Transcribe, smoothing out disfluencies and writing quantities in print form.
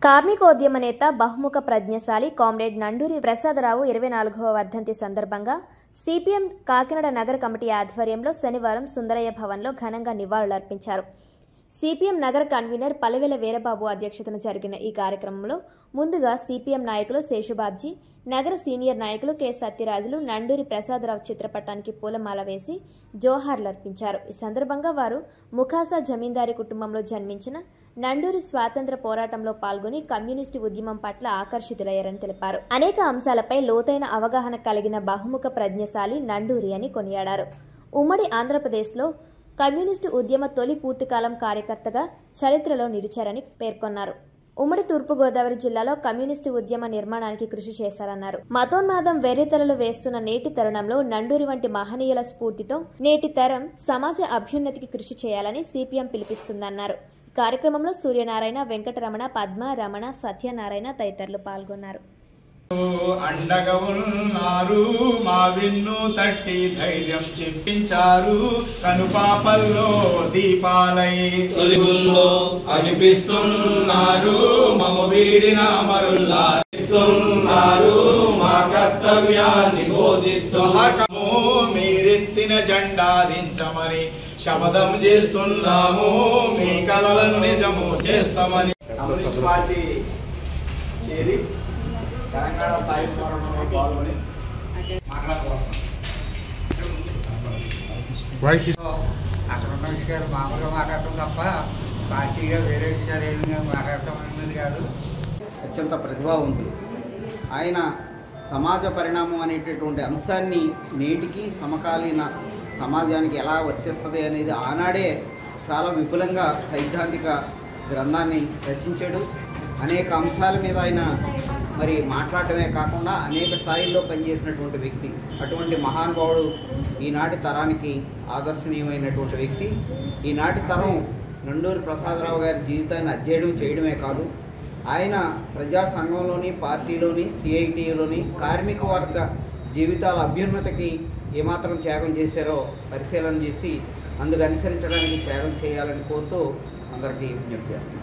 కార్మికోద్యమ నేత బహుముఖ ప్రజ్ఞశాలి కామ్రేడ్ నండూరి ప్రసాదరావు 24వ వర్ధంతి సందర్భంగా సిపిఎం కాకినాడ నగర కమిటీ ఆధ్వర్యంలో శనివారం సుందరయ్య భవన్లో ఘనంగా నివాళులర్పించారు. సిపిఎం నగర కన్వీనర్ పల్లెవేల వీరబాబు అధ్యక్షతన జరిగిన ఈ కార్యక్రమంలో ముందుగా సిపిఎం నాయకులు శేషుబాబ్జీ, నగర సీనియర్ నాయకులు కె సత్యరాజులు నండూరి ప్రసాదరావు చిత్రపటానికి పూలమాల వేసి జోహార్లర్పించారు. ఈ సందర్భంగా వారు ముఖాసా జమీందారీ కుటుంబంలో జన్మించిన నండూరి స్వాతంత్ర పోరాటంలో పాల్గొని కమ్యూనిస్టు ఉద్యమం పట్ల ఆకర్షితులయ్యారని తెలిపారు. అనేక అంశాలపై లోతైన అవగాహన కలిగిన బహుముఖ ప్రజ్ఞశాలి నండూరి అని కొనియాడారు. ఉమ్మడి ఆంధ్రప్రదేశ్లో కమ్యూనిస్టు ఉద్యమ తొలి పూర్తికాలం కార్యకర్తగా చరిత్రలో నిలిచారని పేర్కొన్నారు. ఉమ్మడి తూర్పుగోదావరి జిల్లాలో కమ్యూనిస్టు ఉద్యమ నిర్మాణానికి కృషి చేశారన్నారు. మతోన్మాదం వెర్రితలలు వేస్తున్న నేటి తరుణంలో నండూరి వంటి మహనీయుల స్ఫూర్తితో నేటి తరం సమాజ అభ్యున్నతికి కృషి చేయాలని సిపిఎం పిలుపుస్తుందన్నారు. కార్యక్రమంలో సూర్యనారాయణ, వెంకటరమణ, పద్మ, రమణ, సత్యనారాయణ తదితరులు పాల్గొన్నారు. అండగా ఉన్నారు, మా విన్ను తట్టి ధైర్యం చెప్పించారు. కనుపాపల్లో దీపాలై తొలిగుల్లో అనిపిస్తున్నారు. మము వీడిన మరుల్లారు, మా కర్తవ్యాన్ని బోధిస్తూ మీరెత్తిన జెండా దించమని శపథం చేస్తున్నాము. మీ కలలను నిజము చేస్తామని కమ్యూనిస్ట్ పార్టీ చేరి తెలంగాణ సాయుధ పోరాటంలో పాల్గొని అక్కడ ఉన్న విషయాలు మామూలుగా మాట్లాడటం తప్ప పార్టీగా వేరే విషయాలు ఏమైనా మాట్లాడటం అనేది కాదు. అత్యంత ప్రతిభావంతులు ఆయన సమాజ పరిణామం అనేటటువంటి అంశాన్ని నేటికి సమకాలీన సమాజానికి ఎలా వర్తిస్తుంది అనేది ఆనాడే చాలా విపులంగా సైద్ధాంతిక గ్రంథాన్ని రచించాడు. అనేక అంశాల మీద ఆయన మరి మాట్లాడటమే కాకుండా అనేక స్థాయిల్లో పనిచేసినటువంటి వ్యక్తి. అటువంటి మహానుభావుడు ఈనాటి తరానికి ఆదర్శనీయమైనటువంటి వ్యక్తి. ఈనాటి తరం నండూరి ప్రసాదరావు గారి జీవితాన్ని అధ్యయనం చేయడమే కాదు, ఆయన ప్రజా సంఘంలోని, పార్టీలోని, సిఐటిలోని కార్మిక వర్గ జీవితాల అభ్యున్నతికి ఏమాత్రం త్యాగం చేశారో పరిశీలన చేసి అందుకు అనుసరించడానికి త్యాగం చేయాలని కోరుతూ అందరికీ విజ్ఞప్తి చేస్తున్నాను.